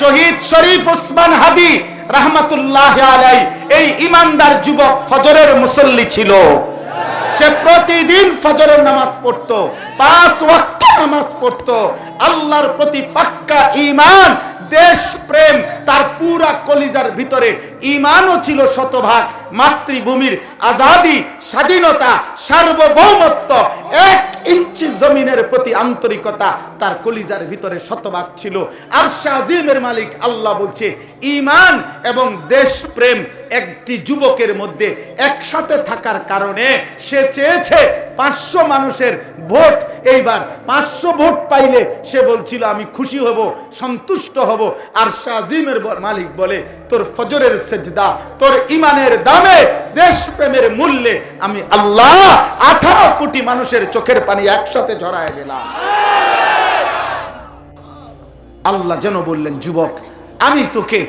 শহীদ শরীফ ওসমান হাদি রাহমাতুল্লাহ আলাইহি এই ইমানদার যুবক ফজরের মুসল্লি ছিল। সে প্রতিদিন ফজরের নামাজ পড়তো, 5 ওয়াক্ত নামাজ পড়তো। আল্লাহর প্রতি পাক্কা ঈমান, দেশ প্রেম তার পুরা কলিজার ভিতরে। ঈমানও ছিল শতভাগ। মাতৃভূমির আজাদি, স্বাধীনতা, সার্বভৌমত্ব, 1 ইঞ্চি জমিনের প্রতি আন্তরিকতা তার কলিজার ভিতরে শতভাগ ছিল। আরশ আজিমের মালিক আল্লাহ বলছে, ঈমান এবং দেশপ্রেম একটি যুবকের মধ্যে একসাথে থাকার কারণে সে চেয়েছে 500 মানুষের ভোট। এইবার 500 ভোট পাইলে সে বলছিল আমি খুশি হব, সন্তুষ্ট হব। আরশ আজিমের মালিক বলে, তোর ফজরের সেজদা, তোর ঈমানের দামে, দেশপ্রেমের মূল্যে আমি আল্লাহ 18 কোটি মানুষের চোখের পানি একসাথে ঝরায় দিলাম। আল্লাহ যেন বললেন, যুবক আমি তোকে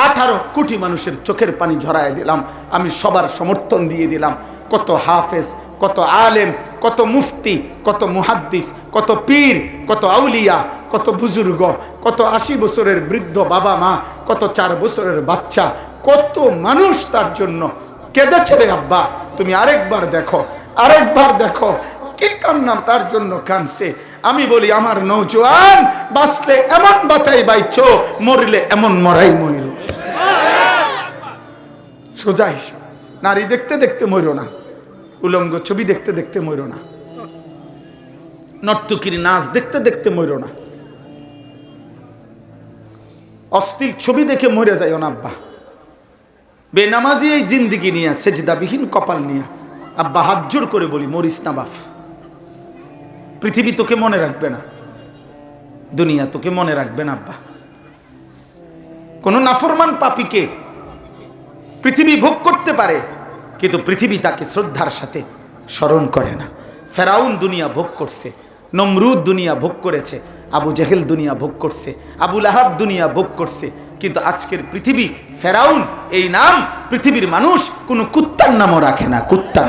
18 কোটি মানুষের চোখের পানি ঝরায় দিলাম, আমি সবার সমর্থন দিয়ে দিলাম। কত হাফেজ, কত আলেম, কত মুফতি, কত মুহাদ্দিস, কত পীর, কত আউলিয়া, কত বুজুর্গ, কত 80 বছরের বৃদ্ধ বাবা মা, কত 4 বছরের বাচ্চা, কত মানুষ তার জন্য কেঁদেছে রে আব্বা। তুমি আরেকবার দেখো, আরেকবার দেখো কি কান্না তার জন্য কানছে। আমি বলি, আমার নওজোয়ান বাঁচলে এমন বাঁচাই বাইছো, মরলে এমন মরাই মইর। সোজা হিসাব। নারী দেখতে দেখতে মরো না, উলঙ্গ ছবি দেখতে দেখতে মরো না, নর্তকীর নাচ দেখতে দেখতে মরো না, অশ্লীল ছবি দেখে মরে যাইও না আব্বা। বেনামাজি এই জিন্দিগি নিয়ে, সেজদাবিহীন কপাল নিয়ে আব্বা হাত জোর করে বলি, মরিস না বাপ। পৃথিবী তোকে মনে রাখবে না, দুনিয়া তোকে মনে রাখবে না আব্বা। কোন নাফরমান পাপীকে পৃথিবী ভোগ করতে পারে, কিন্তু পৃথিবী তাকে শ্রদ্ধার সাথে স্মরণ করে না। ফেরাউন দুনিয়া ভোগ করছে, নমরুদ দুনিয়া ভোগ করেছে, আবু জেহেল দুনিয়া ভোগ করছে, আবু লাহাব দুনিয়া ভোগ করছে, কিন্তু আজকের পৃথিবী ফেরাউন এই নাম পৃথিবীর মানুষ কোনো কুত্তার নামও রাখে না। কুত্তার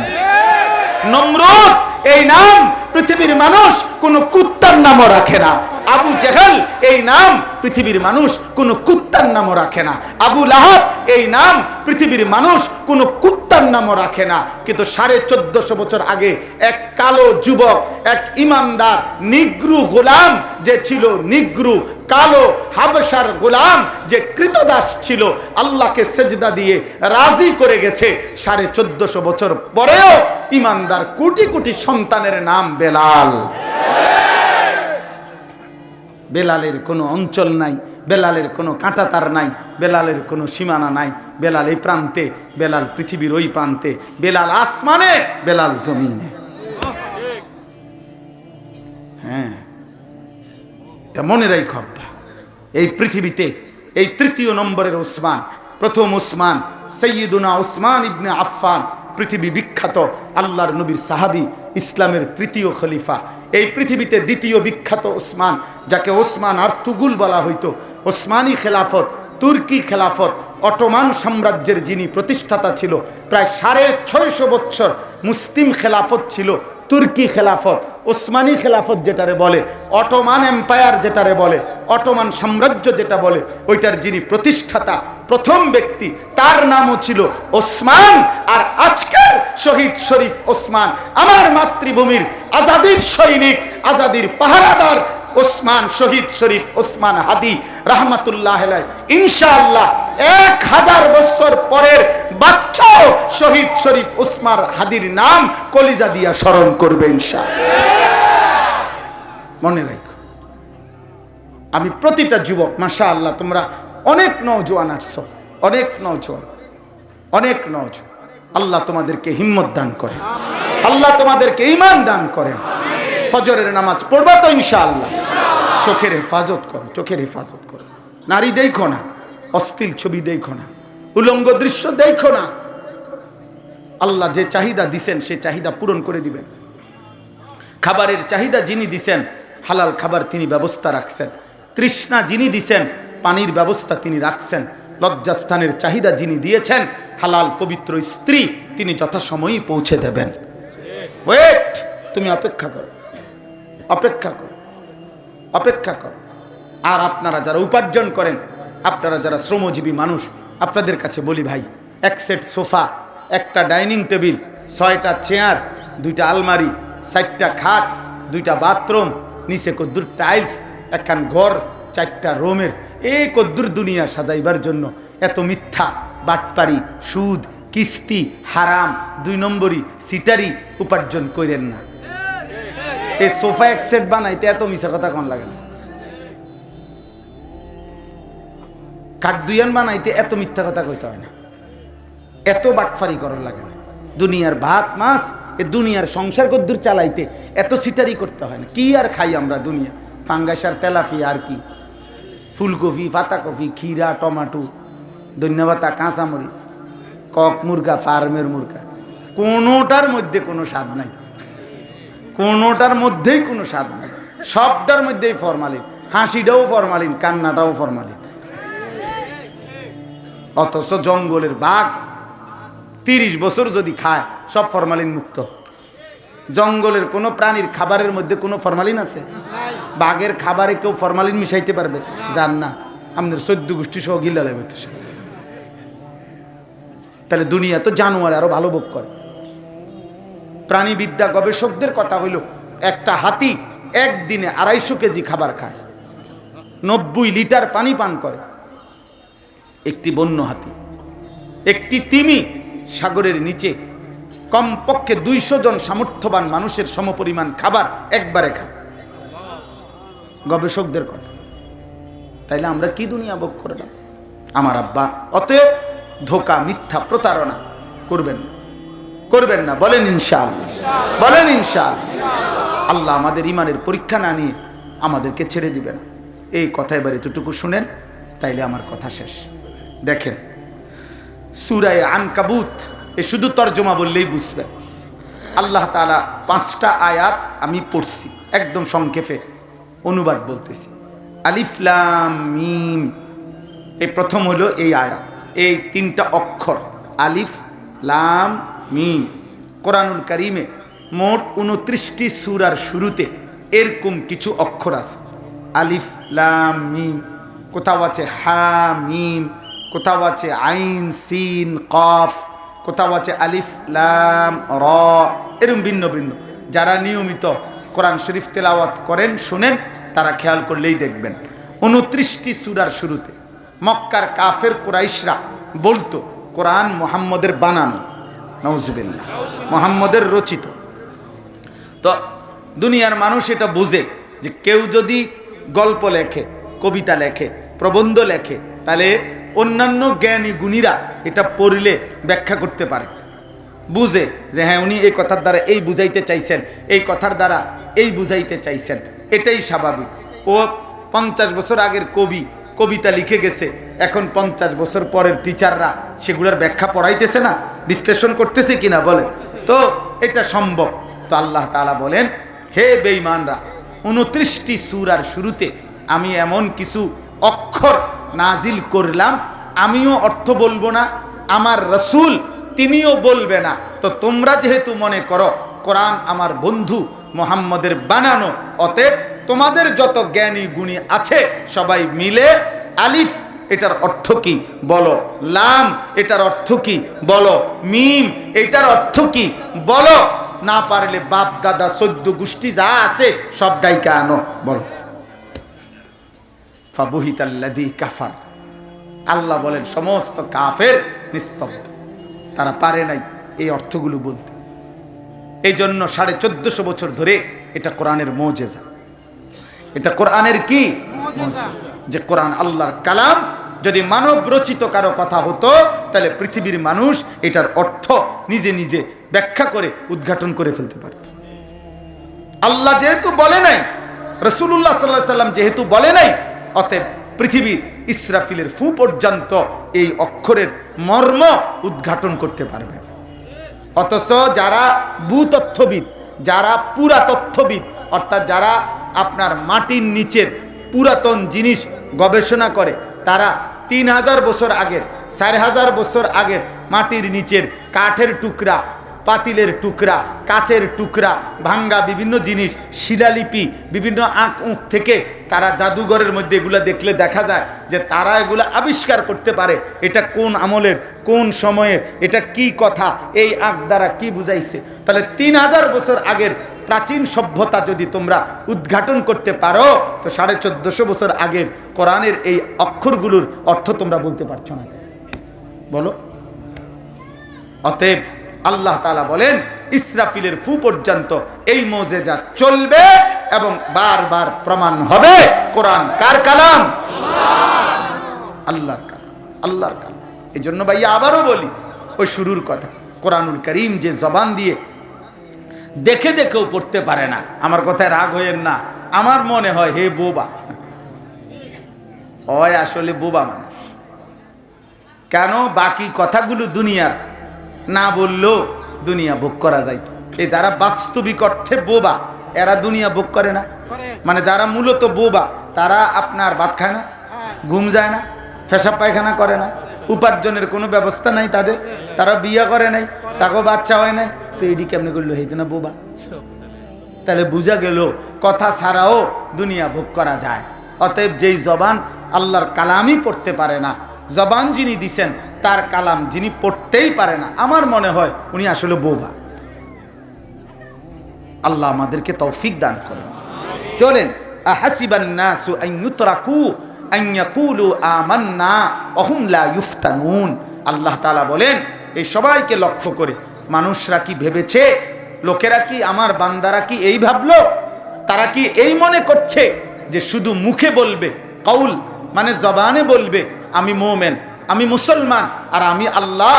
নমরুদ এই নাম পৃথিবীর মানুষ কোনো কুত্তার নামও রাখে না। আবু জেহেল এই নাম পৃথিবীর মানুষ কোনো কুত্তার নামও রাখে না। আবু লাহাব এই নাম পৃথিবীর মানুষ কোনো কুত্তার নামও রাখে না। কিন্তু 1450 বছর আগে এক কালো যুবক, এক ইমানদার নিগ্রু গোলাম যে ছিল, নিগ্রু কালো হাবশার গোলাম যে কৃতদাস ছিল, আল্লাহকে সেজদা দিয়ে রাজি করে গেছে। 1450 বছর পরেও ইমানদার কোটি কোটি সন্তানের নাম বেলাল। বেলালের কোনো অঞ্চল নাই, বেলালের কোনো কাঁটাতার নাই, বেলালের কোনো সীমানা নাই। বেলাল এই প্রান্তে, বেলাল পৃথিবীর ওই প্রান্তে, বেলাল আসমানে, বেলাল জমিনে। হ্যাঁ, এটা মনে রাখো আব্বা। এই পৃথিবীতে এই 3য় নম্বরের ওসমান, প্রথম ওসমান সৈয়দুনা ওসমান ইবনে আফফান, পৃথিবী বিখ্যাত আল্লাহর নবীর সাহাবী, ইসলামের 3য় খলিফা। এই পৃথিবীতে 2য় বিখ্যাত ওসমান, যাকে ওসমান আর্তুগুল বলা হইতো। ওসমানী খেলাফত, তুর্কি খেলাফত, অটোমান সাম্রাজ্যের যিনি প্রতিষ্ঠাতা ছিল, প্রায় 650 বছর মুসলিম খেলাফত ছিল। তুর্কি খেলাফত, ওসমানী খেলাফত যেটারে বলে, অটোমান এম্পায়ার যেটারে বলে, অটোমান সাম্রাজ্য যেটা বলে, ওইটার যিনি প্রতিষ্ঠাতা, প্রথম ব্যক্তি, তার নামও ছিল ওসমান। আর আজকের শহীদ শরীফ ওসমান, আমার মাতৃভূমির আজাদির সৈনিক, আজাদির পাহারাদার ওসমান, শহীদ শরীফ ওসমান হাদি রাহমাতুল্লাহ আলাইহি। ইনশাআল্লাহ 1000 বছর পরের বাচ্চাও শহীদ শরীফ ওসমান হাদির নাম কলিজা দিয়া স্মরণ করবে ইনশাআল্লাহ। মনে রাখো, আমি প্রতিটা যুবক, মাশাআল্লাহ তোমরা অনেক নওজোয়ান আসছো, অনেক নওজোয়ান, অনেক নওজোয়ান। আল্লাহ তোমাদেরকে হিম্মত দান করেন, আল্লাহ তোমাদেরকে ঈমান দান করেন। ফজরের নামাজ পড়বা তো ইনশাআল্লাহ। চোখের হেফাজত করো, চোখের হেফাজত করো। নারী দেখো না, অশ্লীল ছবি দেখো না, উলঙ্গ দৃশ্য দেখো না। আল্লাহ যে চাহিদা দিছেন সেই চাহিদা পূরণ করে দিবেন। খাবারের চাহিদা যিনি দিছেন, হালাল খাবার তিনি ব্যবস্থা রাখছেন। তৃষ্ণা যিনি দিছেন, পানির ব্যবস্থা তিনি রাখছেন। লজ্জাস্থানের চাহিদা যিনি দিয়েছেন, হালাল পবিত্র স্ত্রী তিনি যথাসময়েই পৌঁছে দেবেন। ওয়েট, তুমি অপেক্ষা করো, অপেক্ষা করো, অপেক্ষা করো। আর আপনারা যারা উপার্জন করেন, আপনারা যারা শ্রমজীবী মানুষ, আপনাদের কাছে বলি ভাই, এক সেট সোফা, একটা ডাইনিং টেবিল, 6টা চেয়ার, 2টা আলমারি, 4টা খাট, 2টা বাথরুম, নিচে কদ্দুর টাইলস, একখান ঘর, 4টা রুমের, এই কদ্দুর দুনিয়া সাজাইবার জন্য এত মিথ্যা, বাটপারি, সুদ, কিস্তি, হারাম, 2 নম্বরই সিটারি উপার্জন করেন না। এই সোফা এক সেট বানাইতে এত মিছা কথা কোন লাগে না? কাঠ দুইয়ান বানাইতে এত মিথ্যা কথা কইতে হয় না, এত বাটফারি করার লাগে না। দুনিয়ার ভাত মাছ, এ দুনিয়ার সংসার কদ্দুর চালাইতে এত সিটারি করতে হয় না। কি আর খাই আমরা দুনিয়া? ফাঙ্গাস আর তেলাফি, আর কি ফুলকপি, পাতাকপি, ক্ষীরা, টমাটো, ধন্যবাতা, কাঁচামরিচ, কক মুরগা, ফার্মের মুরগা, কোনোটার মধ্যে কোনো স্বাদ নাই, কোনোটার মধ্যেই কোনো স্বাদ নাই, সবটার মধ্যেই ফরমালিন। হাসিটাও ফরমালিন, কান্নাটাও ফরমালিন। অথচ জঙ্গলের বাঘ 30 বছর যদি খায় সব ফরমালিন মুক্ত। জঙ্গলের কোনো প্রাণীর খাবারের মধ্যে কোনো ফরমালিন আছে? বাঘের খাবারে কেউ ফরমালিন মিশাইতে পারবে? জান না, আমাদের 14 গোষ্ঠী সহ গিলা লাগবে। তো তাহলে দুনিয়া তো জানোয়ার আরো ভালো ভোগ করে। প্রাণীবিদ্যা গবেষকদের কথা হইল, একটা হাতি একদিনে 250 কেজি খাবার খায়, 90 লিটার পানি পান করে। একটি বন্য হাতি, একটি তিমি সাগরের নিচে কমপক্ষে 200 জন সামর্থ্যবান মানুষের সমপরিমাণ খাবার একবারে খায়, গবেষকদের কথা। তাইলে আমরা কি দুনিয়া ভোগ করলাম আমার আব্বা? অতএব ধোঁকা, মিথ্যা, প্রতারণা করবেন না, করবেন না। বলেন ইনশাআল্লাহ, বলেন ইনশাআল্লাহ। আল্লাহ আমাদের ইমানের পরীক্ষা না নিয়ে আমাদেরকে ছেড়ে দিবে না। এই কথা এবার এতটুকু শুনেন, তাইলে আমার কথা শেষ। দেখেন সূরা আনকাবুত, এ শুধু তর্জমা বললেই বুঝবেন। আল্লাহ তাআলা 5টা আয়াত আমি পড়ছি, একদম সংক্ষেপে অনুবাদ বলতেছি। আলিফ লাম মিম, এই প্রথম হলো এই আয়াত, এই 3টা অক্ষর আলিফ লাম মিম। কোরআনুল কারীমে মোট 29টি সূরার শুরুতে এরকম কিছু অক্ষর আছে। আলিফ লাম মিম, কোথাও আছে হা মিম, কোথাও আছে আইন সিন কফ, কোথাও আছে আলিফ লাম র, এরকম ভিন্ন ভিন্ন। যারা নিয়মিত কোরআন শরীফ তেলাওয়াত করেন, শোনেন, তারা খেয়াল করলেই দেখবেন 29টি সূরার শুরুতে মক্কার কাফের কুরাইশরা বলতো কোরআন মুহাম্মদের বানানো, নাউজুবিল্লাহ, মুহাম্মদের রচিত। তো দুনিয়ার মানুষ এটা বুঝে যে কেউ যদি গল্প লেখে, কবিতা লেখে, প্রবন্ধ লেখে, তাহলে অন্যান্য জ্ঞানী গুণীরা এটা পড়লে ব্যাখ্যা করতে পারে, বুঝে যে হ্যাঁ উনি এই কথার দ্বারা এই বুঝাইতে চাইছেন, এই কথার দ্বারা এই বুঝাইতে চাইছেন। এটাই স্বাভাবিক। ও 50 বছর আগের কবি কবিতা লিখে গেছে, এখন 50 বছর পরের টিচাররা সেগুলোর ব্যাখ্যা পড়াইতেছে না, বিশ্লেষণ করতেছে কিনা বলে? তো এটা সম্ভব। তো আল্লাহ তাআলা বলেন, হে বেঈমানরা, 29টি সূরার শুরুতে আমি এমন কিছু অক্ষর নাজিল করলাম, আমিও অর্থ বলবো না, আমার রাসূল তিনিও বলবে না। তো তোমরা যেহেতু মনে করো কোরআন আমার বন্ধু মুহাম্মদের বানানো, অতএব তোমাদের যত জ্ঞানী গুণী আছে সবাই মিলে আলিফ এটার অর্থ কি বলো, লাম এটার অর্থ কি বলো, মিম এটার অর্থ কি বলো, না পারলে বাপ দাদা 14 গোষ্ঠী যা আছে সব ডাইকা আনো, বলো। ফাবুহিতাল্লাযী কাফার, আল্লাহ বলেন সমস্ত কাফের নিস্তব্ধ, তারা পারে নাই এই অর্থগুলো বলতে। এই জন্য 1450 বছর ধরে এটা কোরআনের মুজিজা, এটা কোরআনের কি মুজিজা, যে কোরআন আল্লাহর কালাম। যদি মানব রচিত কারো কথা হতো তাহলে পৃথিবীর মানুষ এটার অর্থ নিজে নিজে ব্যাখ্যা করে উদ্ঘাটন করে ফেলতে পারত। আল্লাহ যেহেতু বলে নাই, রাসূলুল্লাহ সাল্লাল্লাহু আলাইহি ওয়াসাল্লাম যেহেতু বলে নাই, অতএব পৃথিবী ইসরাফিলের ফু পর্যন্ত এই অক্ষরের মর্ম উদ্ঘাটন করতে পারবে। অথচ যারা ভূতত্ত্ববিদ, যারা পুরাতত্ত্ববিদ, অর্থাৎ যারা আপনার মাটির নিচের পুরাতন জিনিস গবেষণা করে, তারা 3000 বছর আগের, 4000 বছর আগের মাটির নিচের কাঠের টুকরা, পাতিলের টুকরা, কাচের টুকরা, ভাঙ্গা বিভিন্ন জিনিস, শিলালিপি, বিভিন্ন আঁক উঁক থেকে তারা জাদুঘরের মধ্যে এগুলো দেখলে দেখা যায় যে তারা এগুলো আবিষ্কার করতে পারে এটা কোন আমলের, কোন সময়ের, এটা কি কথা, এই আঁক দ্বারা কি বুঝাইছে। তাহলে 3000 বছর আগের প্রাচীন সভ্যতা যদি তোমরা উদ্ঘাটন করতে পারো, তো 1450 বছর আগের কোরআনের এই অক্ষরগুলোর অর্থ তোমরা বলতে পারছো না, বলো। অতএব আল্লাহ তাআলা বলেন ইসরাফিলের ফু পর্যন্ত এই মুজিজা চলবে এবং বারবার প্রমাণ হবে কোরআন কার কালাম? আল্লাহর কালাম, আল্লাহর কালাম। এই জন্য ভাইয়া আবারও বলি ওই শুরুর কথা, কোরআনুল কারীম যে জবান দিয়ে দেখে দেখেও পড়তে পারে না, আমার কথায় রাগ হইেন না, আমার মনে হয় হে বোবা, ওই আসলে বোবা মানুষ। কেন? বাকি কথাগুলো দুনিয়ার না বললেও দুনিয়া ভোগ করা যাইত। এই যারা বাস্তবিক অর্থে বোবা এরা দুনিয়া ভোগ করে না, মানে যারা মূলত বোবা তারা আপনার ভাত খায় না, ঘুম যায় না, পেশাব পায়খানা করে না, উপার্জনের কোনো ব্যবস্থা নাই তাদের, তারা বিয়ে করে নাই, তাকেও বাচ্চা হয় নাই, তো এটি কেমনি করলো? হইতো না বোবা। তাহলে বুঝা গেল কথা ছাড়াও দুনিয়া ভোগ করা যায়। অতএব যেই জবান আল্লাহর কালামই পড়তে পারে না, জবান যিনি দিছেন তার কালাম যিনি পড়তেই পারে না, আমার মনে হয় উনি আসলে বোবা। আল্লাহ আমাদেরকে তৌফিক দান করেন। চলেন, আহাসিবান নাসু আন ইউতরাকু আন ইয়াকুলু আমান্না ওয়া হুম লা ইফতানুন। আল্লাহ তাআলা বলেন এই সবাইকে লক্ষ্য করে, মানুষরা কি ভেবেছে, লোকেরা কি, আমার বান্দারা কি এই ভাবলো, তারা কি এই মনে করছে যে শুধু মুখে বলবে, কাউল মানে জবানে বলবে আমি মোমেন, আমি মুসলমান, আর আমি আল্লাহ,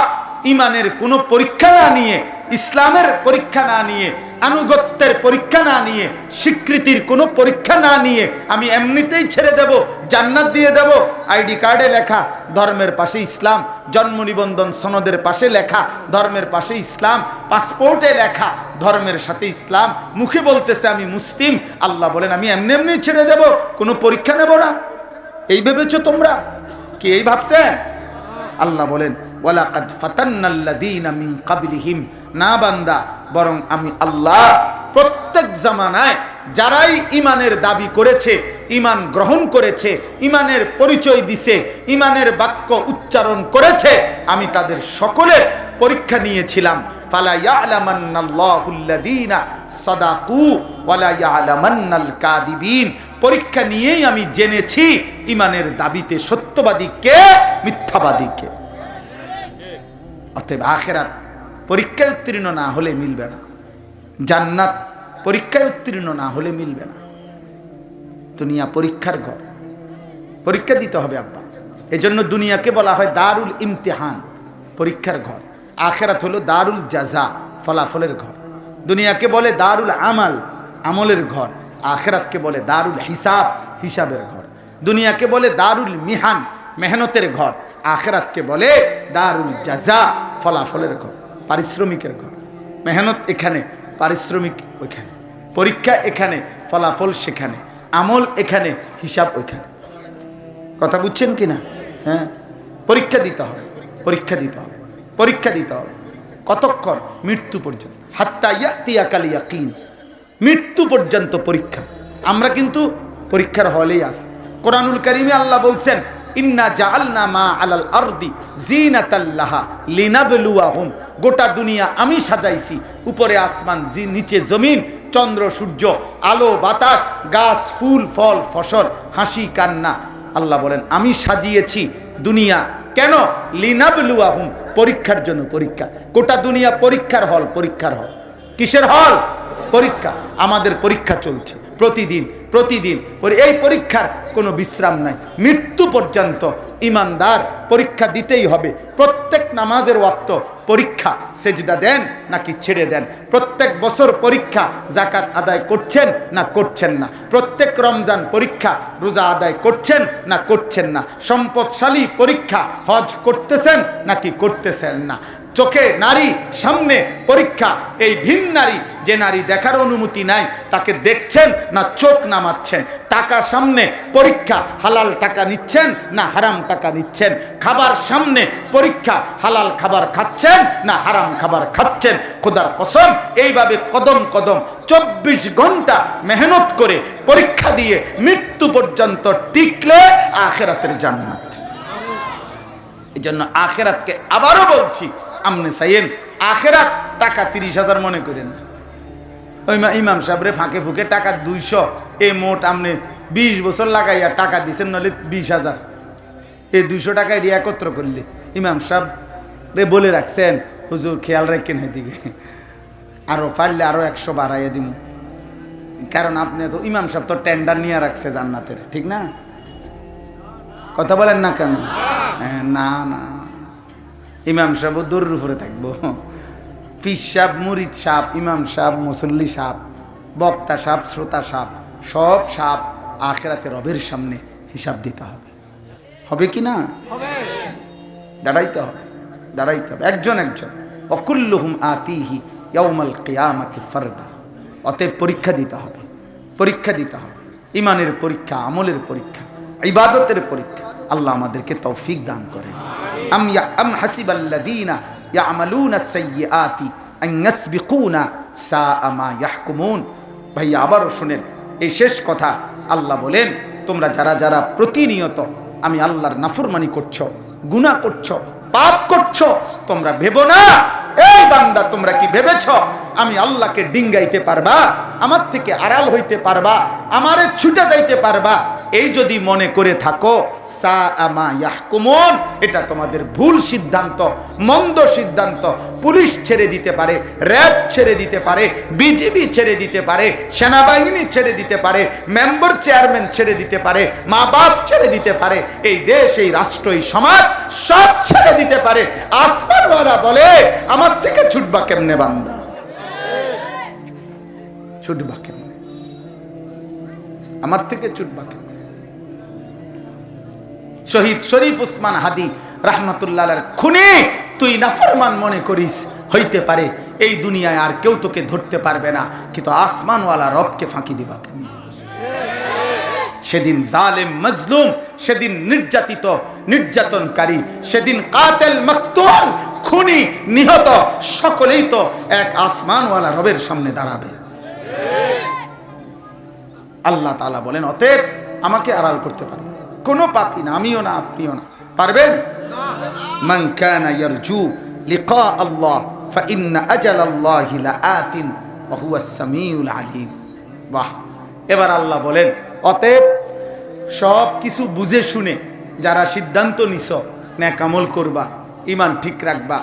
ইমানের কোনো পরীক্ষা না নিয়ে, ইসলামের পরীক্ষা না নিয়ে, আনুগত্যের পরীক্ষা না নিয়ে, স্বীকৃতির কোনো পরীক্ষা না নিয়ে আমি এমনিতেই ছেড়ে দেব, জান্নাত দিয়ে দেব। আইডি কার্ডে লেখা ধর্মের পাশে ইসলাম, জন্ম নিবন্ধন সনদের পাশে লেখা ধর্মের পাশে ইসলাম, পাসপোর্টে লেখা ধর্মের সাথে ইসলাম, মুখে বলতেছে আমি মুসলিম। আল্লাহ বলেন আমি এমনি এমনি ছেড়ে দেব, কোনো পরীক্ষা নেব না। এই ভেবেছো তোমরা? কি এই ভাবছেন? আল্লাহ বলেন ওয়ালাকাদ ফাতান্নাল্লাযীনা মিন ক্বাবলিহিম, না বান্দা, বরং আমি আল্লাহ প্রত্যেক জামানায় যারাই ইমানের দাবি করেছে, ইমান গ্রহণ করেছে, ইমানের পরিচয় দিছে, ইমানের বাক্য উচ্চারণ করেছে, আমি তাদের সকলের পরীক্ষা নিয়েছিলাম। ফালা ইয়ালামান্নাল্লাহুল্লাযীনা সাদাকু ওয়ালা ইয়ালামান্নাল কাযিবিন। পরীক্ষা নিয়েই আমি জেনেছি ইমানের দাবিতে সত্যবাদী কে, মিথ্যাবাদী কে। অতএব আখিরাত পরীক্ষায় উত্তীর্ণ না হলে মিলবে না, জান্নাত পরীক্ষায় উত্তীর্ণ না হলে মিলবে না। দুনিয়া পরীক্ষার ঘর, পরীক্ষা দিতে হবে আব্বা। এজন্য দুনিয়াকে বলা হয় দারুল ইমতিহান, পরীক্ষার ঘর। আখিরাত হলো দারুল জাযা, ফলাফলের ঘর। দুনিয়াকে বলে দারুল আমাল, আমলের ঘর। আখিরাতকে বলে দারুল হিসাব, হিসাবের ঘর। দুনিয়াকে বলে দারুল মিহান, মেহনতের ঘর। আখিরাতকে বলে দারুল জাযা, ফলাফলের ঘর, পারিশ্রমিকের ঘর। মেহনত এখানে, পারিশ্রমিক ওইখানে, পরীক্ষা এখানে, ফলাফল সেখানে, আমল এখানে, হিসাব ওইখানে। কথা বুঝছেন কিনা? হ্যাঁ, পরীক্ষা দিতে হবে, পরীক্ষা দিতে হবে, পরীক্ষা দিতে হবে। কতক্ষণ? মৃত্যু পর্যন্ত। হাত্তা ইয়াতিয়াকাল ইয়াকিন, মৃত্যু পর্যন্ত পরীক্ষা। আমরা কিন্তু পরীক্ষার হলেই আছি। কোরআনুল কারীমে আল্লাহ বলছেন ইন্না জাআলনা মা আলাল আরদি জিনাতাল লাহা লিনাবলুয়াহুম। গোটা দুনিয়া আমি সাজাইছি, উপরে আসমান, নিচে জমিন, চন্দ্র সূর্য, আলো বাতাস, গাছ ফুল ফল ফসল, হাসি কান্না। আল্লাহ বলেন আমি সাজিয়েছি দুনিয়া কেন? লিনাবলুয়াহুম, পরীক্ষার জন্য। পরীক্ষা, গোটা দুনিয়া পরীক্ষার হল, পরীক্ষার হল। কিসের হল? পরীক্ষা। আমাদের পরীক্ষা চলছে প্রতিদিন, প্রতিদিন। এই পরীক্ষার কোনো বিশ্রাম নাই, মৃত্যু পর্যন্ত ইমানদার পরীক্ষা দিতেই হবে। প্রত্যেক নামাজের ওয়াক্ত পরীক্ষা, সেজদা দেন নাকি ছেড়ে দেন। প্রত্যেক বছর পরীক্ষা, যাকাত আদায় করছেন না করছেন না। প্রত্যেক রমজান পরীক্ষা, রোজা আদায় করছেন না করছেন না। সম্পদশালী পরীক্ষা, হজ করতেছেন নাকি করতেছেন না। চোখে নারী, সামনে পরীক্ষা। এই ভিন নারী, যে নারী দেখার অনুমতি নাই, তাকে দেখছেন না চোখ নামাচ্ছেন। টাকা সামনে পরীক্ষা, হালাল টাকা নিচ্ছেন না হারাম টাকা নিচ্ছেন। খাবার সামনে পরীক্ষা, হালাল খাবার খাচ্ছেন না হারাম খাবার খাচ্ছেন। খোদার কসম, এইভাবে কদম কদম 24 ঘন্টা মেহনত করে পরীক্ষা দিয়ে মৃত্যু পর্যন্ত টিকলে আখিরাতের জান্নাত। এই জন্য আখিরাতকে আবারও বলছি, আমনে চাইয়েন আখিরাত টাকা 30,000 মনে করেন। ওই ইমাম সাহেবরে ফাঁকে ফুঁকে টাকা 200, এই মোট আপনি 20 বছর লাগাইয়া টাকা দিচ্ছেন, নাহলে 20,000। এই 200 টাকা এটি একত্র করলে ইমাম সাহেব রে বলে রাখছেন, হুজুর খেয়াল রাখেন এদিকে, আরো পারলে আরো 100 বাড়াইয়া দিব। কারণ আপনি তো ইমাম সাহেব তো টেন্ডার নিয়ে রাখছে জান্নাতের, ঠিক না? কথা বলেন না কেন? না না, ইমাম সাহেব দৌড়ের উপরে থাকবো। পীর সাহেব, মুরিদ সাহেব, ইমাম সাহেব, মুসল্লি সাহেব, বক্তা সাহেব, শ্রোতা সাহেব, সব সাহেব আখিরাতে রবের সামনে হিসাব দিতে হবে। হবে কি না? দাঁড়াইতে হবে, দাঁড়াইতে হবে একজন একজন। অকুল্লুহুম আতিহি ইয়াউমাল কিয়ামাতি ফারদা। অতএব পরীক্ষা দিতে হবে, পরীক্ষা দিতে হবে। ইমানের পরীক্ষা, আমলের পরীক্ষা, ইবাদতের পরীক্ষা। আল্লাহ আমাদেরকে তৌফিক দান করেন। আম হাসিবাল্লাযীনা ইয়ামালুনা সাইয়্যাতি আন ইয়াসবিকুনা সাআ মা ইয়াহকুমুন। ভাইয়া আবারও শুনেন এই শেষ কথা। আল্লাহ বলেন, তোমরা যারা যারা প্রতিনিয়ত আমি আল্লাহর নাফরমানি করছো, গুনাহ করছো, পাপ করছো, তোমরা ভেবো না এই বান্দা তোমরা কি ভেবেছ আমি আল্লাহকে ডিঙ্গাইতে পারবা, আমার থেকে আড়াল হইতে পারবা, আমারে ছুটে যাইতে পারবা? এই যদি মনে করে থাকো, সাআ মা ইয়াহকুমুন, এটা তোমাদের ভুল সিদ্ধান্ত, মন্দ সিদ্ধান্ত। পুলিশ ছেড়ে দিতে পারে, র্যাব ছেড়ে দিতে পারে, বিজিবি ছেড়ে দিতে পারে, সেনাবাহিনী ছেড়ে দিতে পারে, মেম্বার চেয়ারম্যান ছেড়ে দিতে পারে, মা বাপ ছেড়ে দিতে পারে, এই দেশ, এই রাষ্ট্র, এই সমাজ সব ছেড়ে দিতে পারে। আসমানওয়ালা বলে, আমার থেকে ছুটবা কেমনে বান্দা? ছুটবা কেমনে? আমার থেকে ছুটবা কেমনে? শহীদ শরীফ উসমান হাদি রাহমাতুল্লাহ আলাইহির খুনি তুই নাফরমান মনে করিস, হইতে পারে এই দুনিয়ায় আর কেউ তোকে ধরতে পারবে না, কিন্তু আসমানওয়ালা রবকে ফাঁকি দিবা কেন? সেদিন জালেম মজলুম, সেদিন নির্যাতিত নির্যাতনকারী, সেদিন কাতেল মাকতুল, খুনি নিহত, সকলেই তো এক আসমানওয়ালা রবের সামনে দাঁড়াবে। আল্লাহ তাআলা বলেন, অতএব আমাকে আড়াল করতে পারবে কোনো পাপী না, আমিও না, আপনিও না। পারবেন? মান কানা ইয়ারজু লিকা আল্লাহ ফাইন্না আজালাল্লাহি লাআতিন ওয়া হুয়াস সামিউল আলিম। বাহ! এবার আল্লাহ বলেন, অতএব সব কিছু বুঝে শুনে যারা সিদ্ধান্ত নিছ নেক আমল করবা, ঈমান ঠিক রাখবা,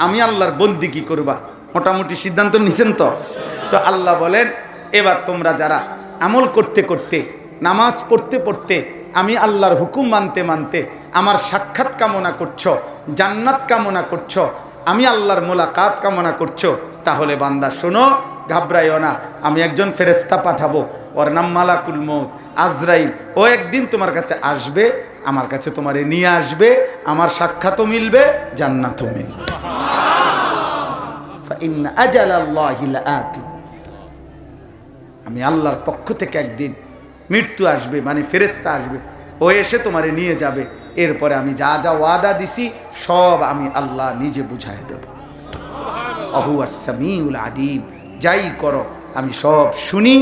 আমি আল্লাহর বন্দেগী করবা, মোটামুটি সিদ্ধান্ত নিছেন তো? তো আল্লাহ বলেন, এবার তোমরা যারা আমল করতে করতে, নামাজ পড়তে পড়তে, আমি আল্লাহর হুকুম মানতে মানতে আমার সাক্ষাৎ কামনা করছো, জান্নাত কামনা করছো, আমি আল্লাহর মোলাকাত কামনা করছো, তাহলে বান্দা শোনো, ঘাবড়াইও না। আমি একজন ফেরেশতা পাঠাবো, ওর নাম মালাকুল মউত, আজরাইল। ও একদিন তোমার কাছে আসবে, আমার কাছে তোমারে নিয়ে আসবে, আমার সাক্ষাৎও মিলবে, জান্নাতও মিলবে। ফাইন্না আজালাল্লাহি লাআতি। আমি আল্লাহর পক্ষ থেকে একদিন মৃত্যু আসবে, মানে ফেরেশতা আসবে, ও এসে তোমারে নিয়ে যাবে। এরপরে আমি যা যা ওয়াদা দিছি সব আমি আল্লাহ নিজে বুঝাই দেব। আহুয়াস সামিউল আলিম। যাই করো আমি সব শুনি,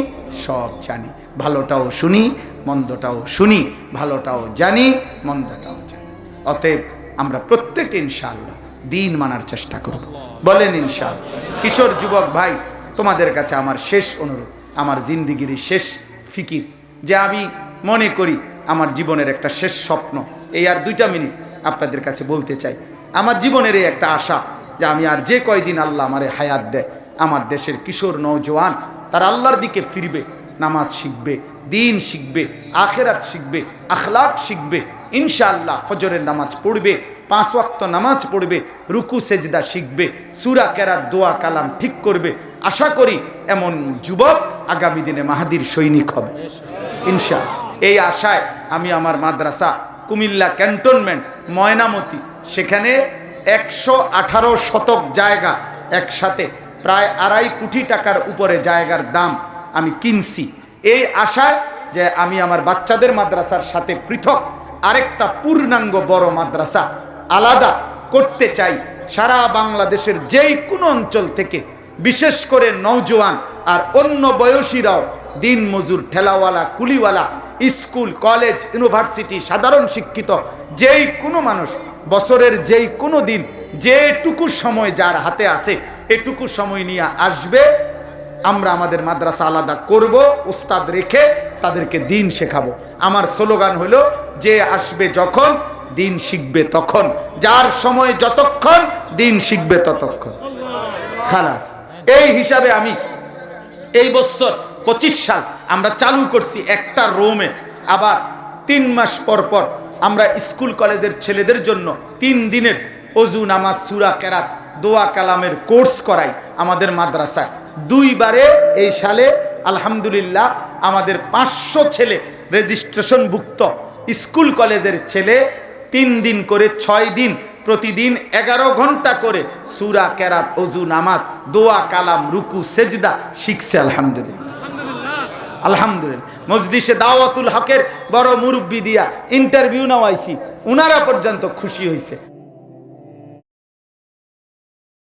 সব জানি। ভালোটাও শুনি, মন্দটাও শুনি, ভালোটাও জানি, মন্দটাও জানি। অতএব আমরা প্রত্যেকে ইনশাআল্লাহ দিন মানার চেষ্টা করব। বলেন ইনশাআল্লাহ। কিশোর যুবক ভাই, তোমাদের কাছে আমার শেষ অনুরোধ, আমার জিন্দিগির শেষ ফিকির, যে আমি মনে করি আমার জীবনের একটা শেষ স্বপ্ন, এই আর 2টা মিনিট আপনাদের কাছে বলতে চাই। আমার জীবনের এই একটা আশা যে আমি আর যে কয়দিন আল্লাহ আমারে হায়াত দেয়, আমার দেশের কিশোর নওজোয়ান তারা আল্লাহর দিকে ফিরবে, নামাজ শিখবে, দিন শিখবে, আখেরাত শিখবে, আখলাক শিখবে, ইনশাআল্লাহ ফজরের নামাজ পড়বে, 5 ওয়াক্ত নামাজ পড়বে, রুকু সেজদা শিখবে, সূরা কেরাত, দোয়া কালাম ঠিক করবে। আশা করি এমন যুবক আগামী দিনে মাহাদির সৈনিক হবে ইনশাআল্লাহ। এই আশায় আমি আমার মাদ্রাসা কুমিল্লা ক্যান্টনমেন্ট ময়নামতি, সেখানে 118 শতক জায়গা, একসাথে প্রায় 2.5 কোটি টাকার উপরে জায়গার দাম আমি কিনছি। এই আশায় যে আমি আমার বাচ্চাদের মাদ্রাসার সাথে পৃথক আরেকটা পূর্ণাঙ্গ বড় মাদ্রাসা আলাদা করতে চাই। সারা বাংলাদেশের যেই কোনো অঞ্চল থেকে, বিশেষ করে নওজোয়ান আর অন্য বয়সীরাও, দিন মজুর, ঠেলাওয়ালা, কুলিওয়ালা, স্কুল, কলেজ, ইউনিভার্সিটি, সাধারণ শিক্ষিত যেই কোনো মানুষ বছরের যেই কোনো দিন যেটুকু সময় যার হাতে আছে এটুকু সময় নিয়ে আসবে। আমরা আমাদের মাদ্রাসা আলাদা করব, উস্তাদ রেখে তাদেরকে দিন শেখাবো। আমার স্লোগান হলো, যে আসবে যখন দিন শিখবে তখন, যার সময় যতক্ষণ দিন শিখবে ততক্ষণ। খালাস। এই হিসাবে আমি এই বছর 25 সাল আমরা চালু করছি একটা রুমে। আবার 3 মাস পর পর আমরা স্কুল কলেজের ছেলেদের জন্য 3 দিনের অজু, নামাজ, সূরা কেরাত, দোয়া কালামের কোর্স করাই আমাদের মাদ্রাসায়। 2 বারে এই সালে আলহামদুলিল্লাহ আমাদের 500 ছেলে রেজিস্ট্রেশনভুক্ত স্কুল কলেজের ছেলে 3 দিন করে 6 দিন প্রতিদিন 11 ঘন্টা করে সূরা কেরাত, অজু, নামাজ, দোয়া কালাম, রুকু, সেজদা শিখছে। আলহামদুলিল্লাহ, আলহামদুলিল্লাহ। মজলিসে দাওয়াতুল হকের বড় মুরব্বি দিয়া ইন্টারভিউ নেওয়াইছি, উনারা পর্যন্ত খুশি হয়েছে।